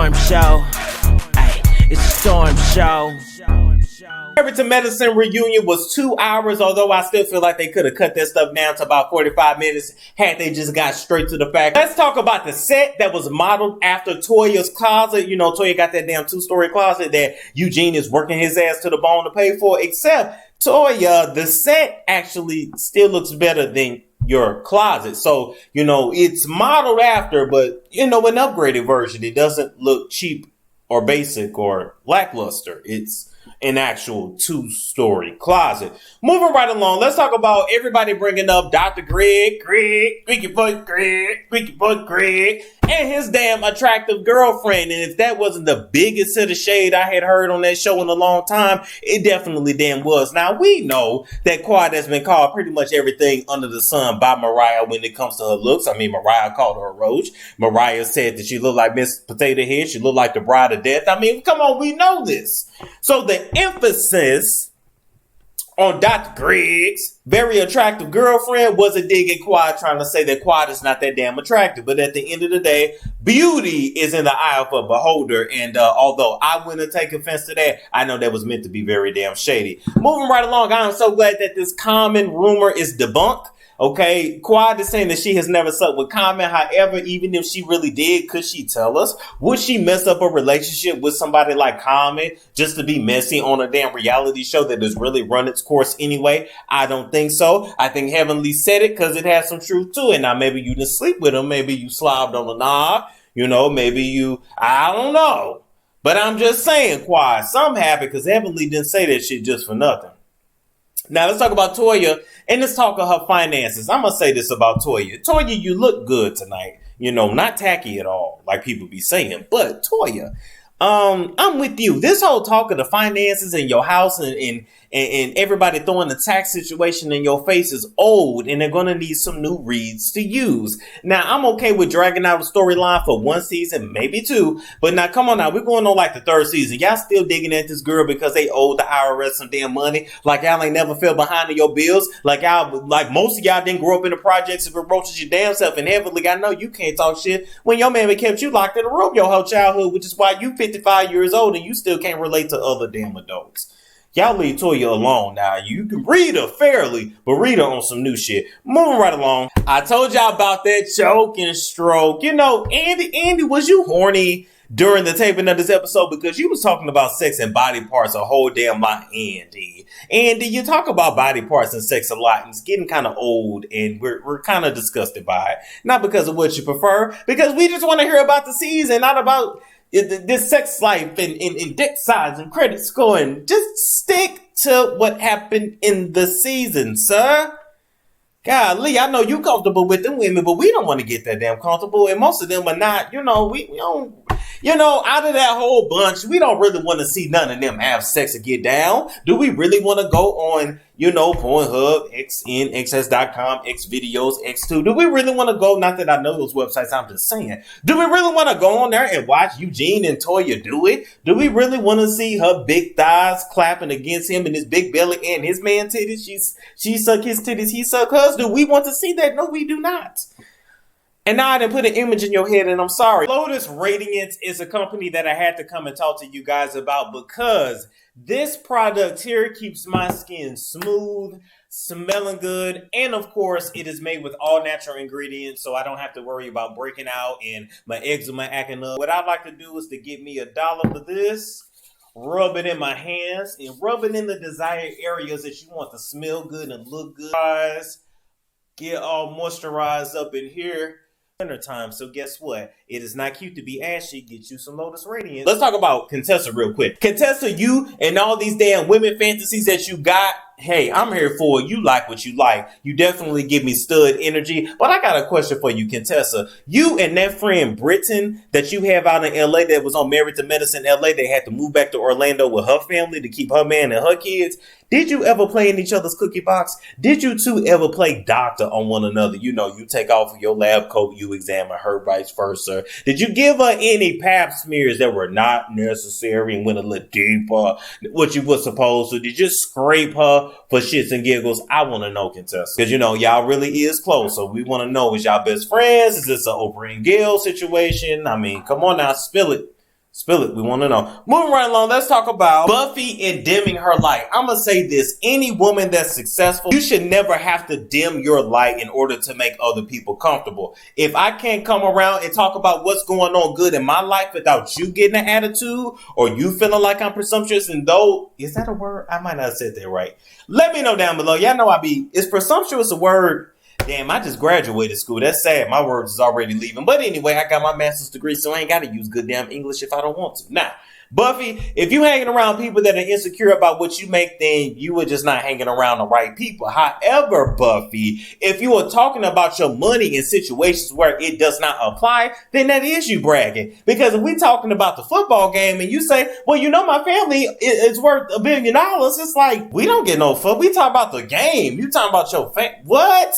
storm show. Ay, it's a storm show. Married to Medicine reunion was 2 hours, although I still feel like they could have cut that stuff down to about 45 minutes had they just got straight to the fact. Let's talk about the set that was modeled after Toya's closet. You know, Toya got that damn 2-story closet that Eugene is working his ass to the bone to pay for, except Toya, the set actually still looks better than your closet. So, you know, it's modeled after, but, you know, an upgraded version. It doesn't look cheap or basic or lackluster. It's an actual 2-story closet. Moving right along, let's talk about everybody bringing up Dr. Greg, squeaky foot Greg, and his damn attractive girlfriend. And if that wasn't the biggest hit of shade I had heard on that show in a long time, it definitely damn was. Now, we know that Quad has been called pretty much everything under the sun by Mariah when it comes to her looks. I mean, Mariah called her a roach. Mariah said that she looked like Miss Potato Head. She looked like the Bride of Death. I mean, come on, we know this. So the emphasis on Dr. Greg's very attractive girlfriend was a dig at Quad, trying to say that Quad is not that damn attractive. But at the end of the day, beauty is in the eye of a beholder. And although I wouldn't take offense to that, I know that was meant to be very damn shady. Moving right along, I am so glad that this common rumor is debunked. Okay, Quad is saying that she has never slept with Common. However, even if she really did, could she tell us? Would she mess up a relationship with somebody like Common just to be messy on a damn reality show that has really run its course anyway? I don't think so. I think Heavenly said it because it has some truth to it. Now, maybe you didn't sleep with him. Maybe you slobbed on the knob. You know, maybe you, I don't know. But I'm just saying, Quad, something happened because Heavenly didn't say that shit just for nothing. Now, let's talk about Toya and let's talk of her finances. I'm going to say this about Toya. Toya, you look good tonight. You know, not tacky at all, like people be saying. But Toya, I'm with you. This whole talk of the finances in your house and everybody throwing the tax situation in your face is old, and they're going to need some new reads to use. Now, I'm okay with dragging out a storyline for 1 season, maybe 2, but now, come on now, we're going on like the 3rd season. Y'all still digging at this girl because they owe the IRS some damn money, like y'all ain't never fell behind on your bills, like most of y'all didn't grow up in the projects and roaches your damn self, and Heavenly, I know you can't talk shit when your man kept you locked in a room your whole childhood, which is why you 55 years old and you still can't relate to other damn adults. Y'all leave Toya alone now. You can read her fairly, but read her on some new shit. Moving right along. I told y'all about that choke and stroke. You know, Andy, was you horny during the taping of this episode? Because you was talking about sex and body parts a whole damn lot, Andy. Andy, you talk about body parts and sex a lot, and it's getting kind of old, and we're kind of disgusted by it. Not because of what you prefer, because we just want to hear about the season, not about this sex life and dick size and credit scoring. Just stick to what happened in the season, sir. Golly, I know you comfortable with them women, but we don't want to get that damn comfortable. And most of them are not, you know, we don't, you know, out of that whole bunch, we don't really want to see none of them have sex or get down. Do we really want to go on, you know, Pornhub, XN, XS.com, Xvideos, X2? Do we really want to go? Not that I know those websites, I'm just saying. Do we really want to go on there and watch Eugene and Toya do it? Do we really want to see her big thighs clapping against him and his big belly and his man titties? She suck his titties, he suck hers. Do we want to see that? No, we do not. And now I didn't put an image in your head, and I'm sorry. Lotus Radiance is a company that I had to come and talk to you guys about because this product here keeps my skin smooth, smelling good, and of course, it is made with all natural ingredients, so I don't have to worry about breaking out and my eczema acting up. What I'd like to do is to get me $1 for this, rub it in my hands, and rub it in the desired areas that you want to smell good and look good. Get all moisturized up in here. Time. So guess what? It is not cute to be ashy. Get you some Lotus Radiance. Let's talk about Contessa real quick. Contessa, you and all these damn women fantasies that you got. Hey, I'm here for it. You like what you like. You definitely give me stud energy. But I got a question for you, Contessa. You and that friend Britton that you have out in LA that was on Married to Medicine LA, they had to move back to Orlando with her family to keep her man and her kids. Did you ever play in each other's cookie box? Did you two ever play doctor on one another? You know, you take off your lab coat, you examine her, vice versa. Did you give her any pap smears that were not necessary and went a little deeper, what you were supposed to? Did you scrape her for shits and giggles? I want to know, Contessa. Because, you know, y'all really is close. So we want to know, is y'all best friends? Is this an Oprah and Gail situation? I mean, come on now, spill it. Spill it. We want to know. Moving right along, let's talk about Buffy and dimming her light. I'm going to say this. Any woman that's successful, you should never have to dim your light in order to make other people comfortable. If I can't come around and talk about what's going on good in my life without you getting an attitude or you feeling like I'm presumptuous, and though, is that a word? I might not have said that right. Let me know down below. Y'all know is presumptuous a word? Damn, I just graduated school. That's sad. My words is already leaving. But anyway, I got my master's degree, so I ain't got to use good damn English if I don't want to. Now, Buffy, if you hanging around people that are insecure about what you make, then you are just not hanging around the right people. However, Buffy, if you are talking about your money in situations where it does not apply, then that is you bragging. Because if we talking about the football game and you say, well, you know, my family is worth $1 billion, it's like, we don't get no fuck. We talk about the game. You talking about your what?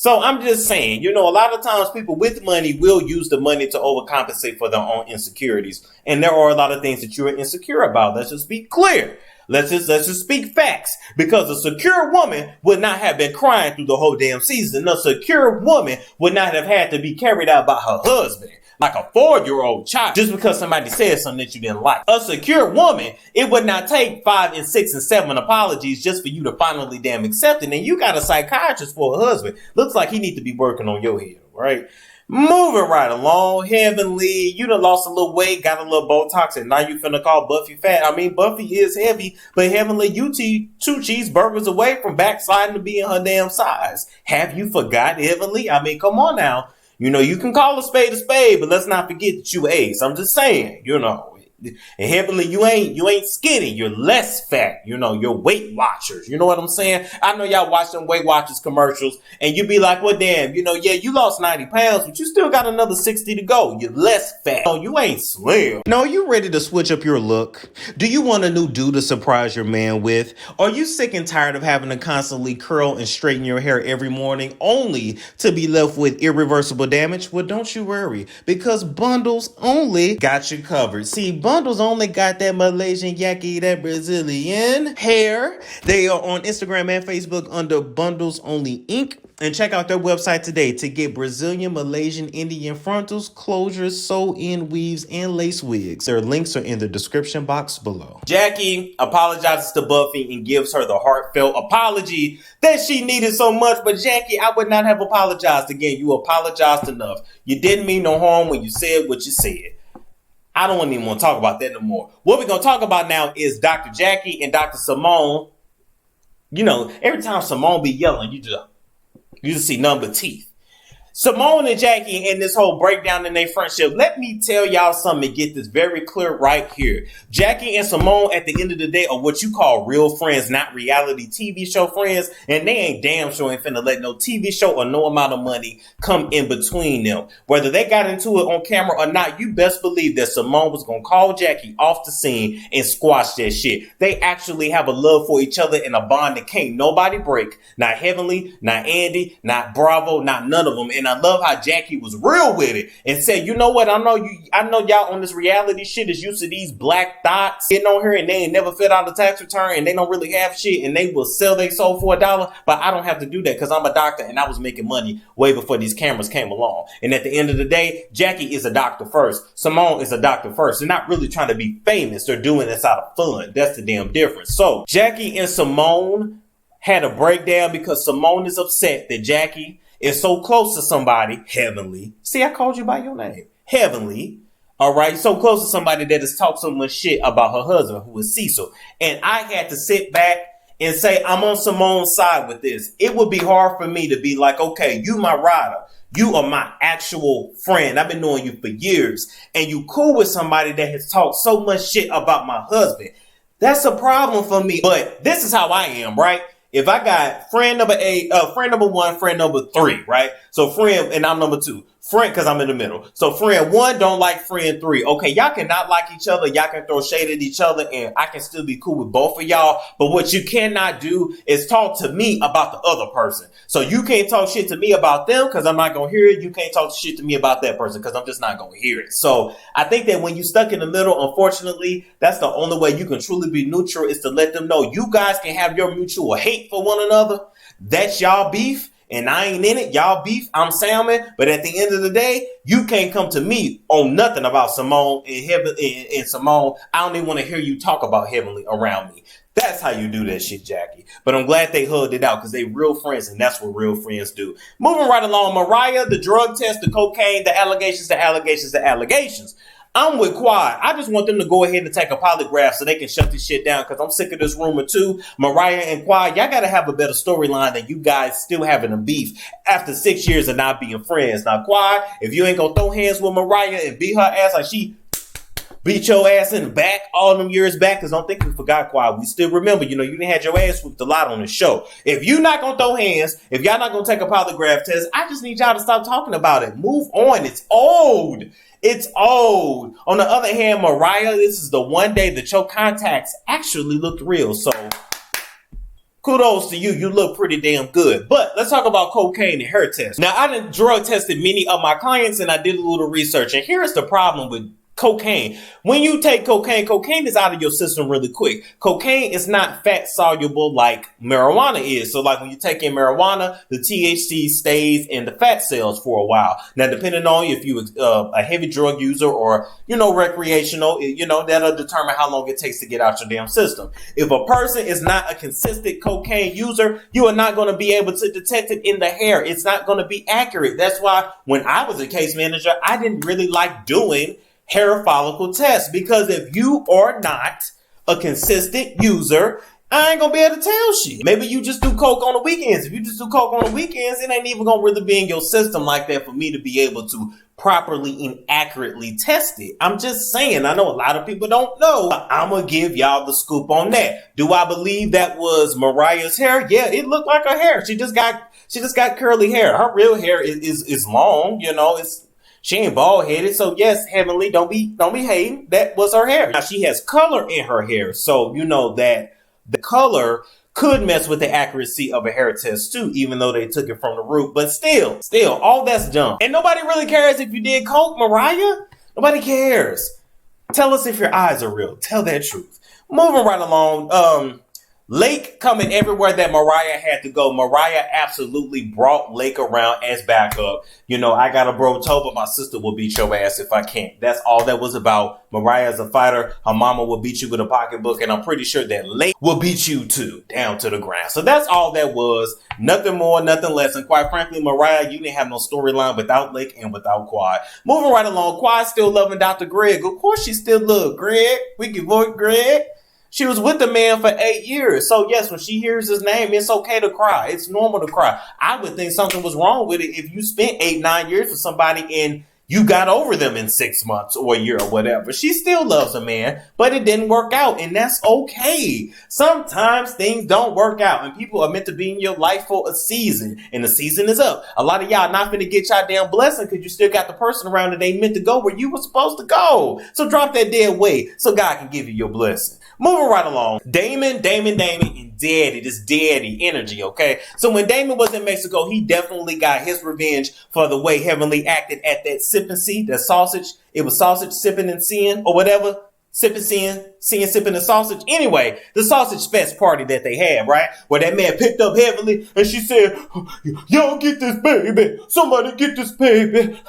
So I'm just saying, you know, a lot of times people with money will use the money to overcompensate for their own insecurities. And there are a lot of things that you are insecure about. Let's just be clear. Let's just speak facts, because a secure woman would not have been crying through the whole damn season. A secure woman would not have had to be carried out by her husband like a 4-year-old child just because somebody said something that you didn't like. A secure woman, it would not take 5 and 6 and 7 apologies just for you to finally damn accept it. And you got a psychiatrist for a husband. Looks like he need to be working on your head, right? Moving right along, Heavenly, you done lost a little weight, got a little Botox, and now you finna call Buffy fat. I mean, Buffy is heavy, but Heavenly, you 2 cheeseburgers away from backsliding to being her damn size. Have you forgot, Heavenly? I mean, come on now. You know, you can call a spade, but let's not forget that you ace. I'm just saying, you know. And Heavenly, you ain't skinny. You're less fat. You know, you're Weight Watchers. You know what I'm saying? I know y'all watch them Weight Watchers commercials and you be like, well, damn, you know, yeah, you lost 90 pounds, but you still got another 60 to go. You're less fat. No, you ain't slim. No, you ready to switch up your look? Do you want a new dude to surprise your man with? Are you sick and tired of having to constantly curl and straighten your hair every morning only to be left with irreversible damage? Well, don't you worry, because Bundles Only got you covered. See, Bundles Only got that Malaysian yaki, that Brazilian hair. They are on Instagram and Facebook under Bundles Only Inc. And check out their website today to get Brazilian, Malaysian, Indian frontals, closures, sew-in weaves, and lace wigs. Their links are in the description box below. Jackie apologizes to Buffy and gives her the heartfelt apology that she needed so much. But Jackie, I would not have apologized again. You apologized enough. You didn't mean no harm when you said what you said. I don't even want to talk about that no more. What we're going to talk about now is Dr. Jackie and Dr. Simone. You know, every time Simone be yelling, you just see nothing but teeth. Simone and Jackie and this whole breakdown in their friendship. Let me tell y'all something and get this very clear right here. Jackie and Simone at the end of the day are what you call real friends, not reality TV show friends. And they ain't damn sure ain't finna let no TV show or no amount of money come in between them. Whether they got into it on camera or not, you best believe that Simone was gonna call Jackie off the scene and squash that shit. They actually have a love for each other and a bond that can't nobody break. Not Heavenly, not Andy, not Bravo, not none of them. And I love how Jackie was real with it and said, you know what? I know y'all on this reality shit is used to these black dots getting on here and they ain't never filled out a tax return and they don't really have shit and they will sell their soul for $1, but I don't have to do that because I'm a doctor and I was making money way before these cameras came along. And at the end of the day, Jackie is a doctor first. Simone is a doctor first. They're not really trying to be famous. They're doing this out of fun. That's the damn difference. So Jackie and Simone had a breakdown because Simone is upset that Jackie is so close to somebody, Heavenly. See, I called you by your name. Heavenly. All right. So close to somebody that has talked so much shit about her husband, who is CECIL. And I had to sit back and say, I'm on Simone's side with this. It would be hard for me to be like, okay, you my rider. You are my actual friend. I've been knowing you for years. And you cool with somebody that has talked so much shit about my husband. That's a problem for me. But this is how I am, right? If I got friend number 1, friend number 3, right? So friend, and I'm number 2. Friend, because I'm in the middle. So friend 1 don't like friend 3. Okay, y'all cannot like each other. Y'all can throw shade at each other and I can still be cool with both of y'all. But what you cannot do is talk to me about the other person. So you can't talk shit to me about them because I'm not going to hear it. You can't talk shit to me about that person because I'm just not going to hear it. So I think that when you're stuck in the middle, unfortunately, that's the only way you can truly be neutral is to let them know you guys can have your mutual hate for one another. That's y'all beef. and I ain't in it. Y'all beef, I'm salmon. But at the end of the day, you can't come to me on nothing about Simone and Simone. I don't even want to hear you talk about Heavenly around me. That's how you do that shit, Jackie. But I'm glad they hugged it out because they real friends, and that's what real friends do. Moving right along, Mariah, the drug test, the cocaine, the allegations. I'm with Quad. I just want them to go ahead and take a polygraph so they can shut this shit down because I'm sick of this rumor too. Mariah and Quad, y'all got to have a better storyline than you guys still having a beef after 6 years of not being friends. Now, Quad, if you ain't going to throw hands with Mariah and beat her ass like she beat your ass in the back all them years back, because don't think we forgot, Quad. We still remember, you didn't have your ass whooped a lot on the show. If you're not going to throw hands, if y'all not going to take a polygraph test, I just need y'all to stop talking about it. Move on. It's old. It's old. On the other hand, Mariah, this is the one day that your contacts actually looked real. So kudos to you. You look pretty damn good. But let's talk about cocaine and hair tests. Now, I done drug tested many of my clients and I did a little research. And here's the problem with cocaine. When you take cocaine is out of your system really quick. Cocaine is not fat soluble like marijuana is. So like when you take in marijuana, the THC stays in the fat cells for a while. Now, depending on if you a heavy drug user or, recreational, that'll determine how long it takes to get out your damn system. If a person is not a consistent cocaine user, you are not going to be able to detect it in the hair. It's not going to be accurate. That's why when I was a case manager, I didn't really like doing hair follicle test, because if you are not a consistent user, I ain't gonna be able to tell shit. Maybe you just do coke on the weekends. If you just do coke on the weekends, it ain't even gonna really be in your system like that for me to be able to properly and accurately test it. I'm just saying, I know a lot of people don't know. I'm gonna give y'all the scoop on that. Do I believe that was Mariah's hair? Yeah, it looked like her hair. She just got curly hair. Her real hair is long, she ain't bald headed. So yes, Heavenly, don't be hating. That was her hair. Now she has color in her hair. So you know that the color could mess with the accuracy of a hair test too, even though they took it from the root. But still, all that's dumb. And nobody really cares if you did coke, Mariah. Nobody cares. Tell us if your eyes are real. Tell that truth. Moving right along. Lake coming everywhere that Mariah had to go. Mariah absolutely brought Lake around as backup. I got a bro toe, but my sister will beat your ass if I can't. That's all that was about. Mariah's a fighter. Her mama will beat you with a pocketbook, and I'm pretty sure that Lake will beat you too, down to the ground. So that's all that was. Nothing more, nothing less. And quite frankly, Mariah, you didn't have no storyline without Lake and without Quad. Moving right along, Quad still loving Dr. Greg. Of course she still love Greg. We can vote Greg. She was with the man for 8 years. So yes, when she hears his name, it's okay to cry. It's normal to cry. I would think something was wrong with it if you spent 8-9 years with somebody and you got over them in 6 months or a year or whatever. She still loves a man, but it didn't work out, and that's okay. Sometimes things don't work out, and people are meant to be in your life for a season, and the season is up. A lot of y'all not finna get y'all damn blessing because you still got the person around that ain't meant to go where you were supposed to go. So drop that dead weight so God can give you your blessing. Moving right along. Damon, and Daddy. This Daddy energy, okay? So when Damon was in Mexico, he definitely got his revenge for the way Heavenly acted at that sip and see, that sausage. It was sausage sipping and seeing or whatever. Sipping, seeing, sipping the sausage. Anyway, the sausage fest party that they had, right? Where that man picked up Heavenly and she said, y'all get this baby. Somebody get this baby.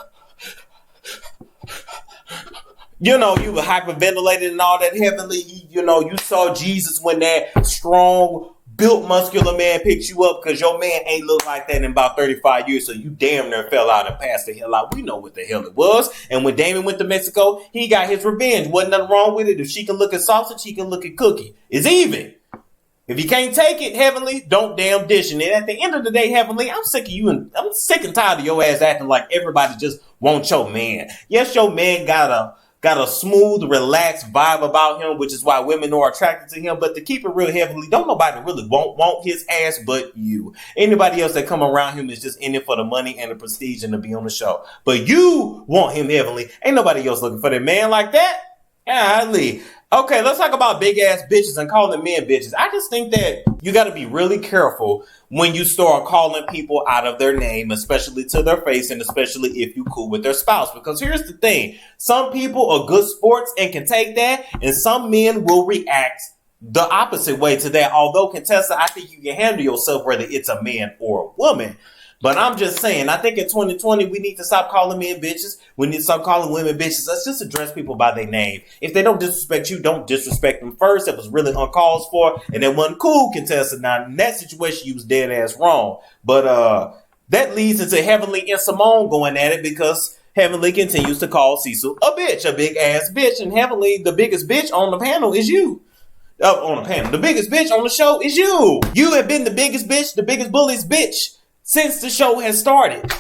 You were hyperventilated and all that, Heavenly. You saw Jesus when that strong, built, muscular man picked you up because your man ain't looked like that in about 35 years. So you damn near fell out and passed the hell out. We know what the hell it was. And when Damon went to Mexico, he got his revenge. Wasn't nothing wrong with it. If she can look at sausage, he can look at cookie. It's even. If you can't take it, Heavenly, don't damn dish. And at the end of the day, Heavenly, I'm sick of you and I'm sick and tired of your ass acting like everybody just wants your man. Yes, your man got a smooth, relaxed vibe about him, which is why women are attracted to him. But to keep it real, Heavenly, don't nobody really want his ass but you. Anybody else that come around him is just in it for the money and the prestige and to be on the show. But you want him, Heavenly. Ain't nobody else looking for that man like that. Golly. Okay, let's talk about big ass bitches and calling men bitches. I just think that you got to be really careful when you start calling people out of their name, especially to their face, and especially if you cool with their spouse. Because here's the thing. Some people are good sports and can take that, and some men will react the opposite way to that. Although, Contessa, I think you can handle yourself whether it's a man or a woman. But I'm just saying, I think in 2020, we need to stop calling men bitches. We need to stop calling women bitches. Let's just address people by their name. If they don't disrespect you, don't disrespect them first. It was really uncalled for, and it wasn't cool, contestant. Now, in that situation, you was dead ass wrong. But that leads into Heavenly and Simone going at it because Heavenly continues to call CECIL a bitch, a big ass bitch. And Heavenly, the biggest bitch on the panel is you. On the panel. The biggest bitch on the show is you. You have been the biggest bitch, the biggest bully's bitch since the show has started.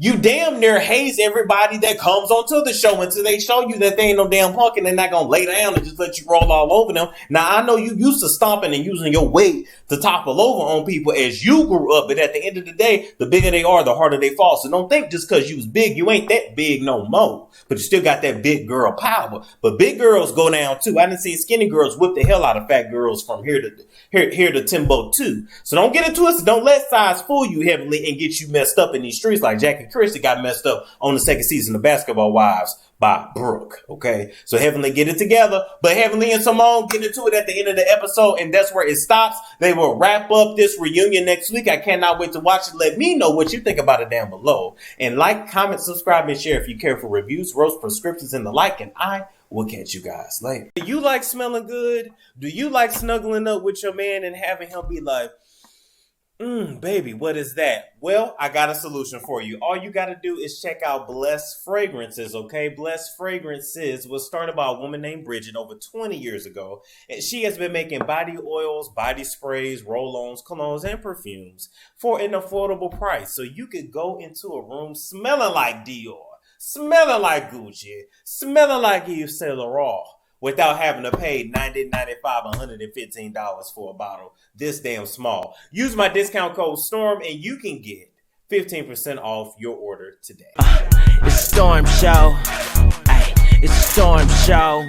You damn near haze everybody that comes onto the show until they show you that they ain't no damn punk and they're not gonna lay down and just let you roll all over them. Now, I know you used to stomping and using your weight to topple over on people as you grew up, but at the end of the day, the bigger they are, the harder they fall. So don't think just because you was big, you ain't that big no more. But you still got that big girl power. But big girls go down too. I done seen skinny girls whip the hell out of fat girls from here to Timbuktu. So don't get into it. Don't let size fool you, Heavenly, and get you messed up in these streets like Jackie Christie got messed up on the second season of Basketball Wives by Brooke. Okay, so Heavenly get it together, but Heavenly and Simone get into it at the end of the episode, and that's where it stops. They will wrap up this reunion next week. I cannot wait to watch it. Let me know what you think about it down below, and like, comment, subscribe, and share if you care for reviews, roast, prescriptions, and the like. And I will catch you guys later. Do you like smelling good? Do you like snuggling up with your man and having him be like, baby, what is that? Well, I got a solution for you. All you got to do is check out Blessed Fragrances, okay? Blessed Fragrances was started by a woman named Bridgett over 20 years ago. And she has been making body oils, body sprays, roll-ons, colognes, and perfumes for an affordable price. So you could go into a room smelling like Dior, smelling like Gucci, smelling like Yves Saint Laurent, without having to pay $90, $95, $115 for a bottle this damn small. Use my discount code STORM and you can get 15% off your order today. It's a storm show. Ay, it's a storm show.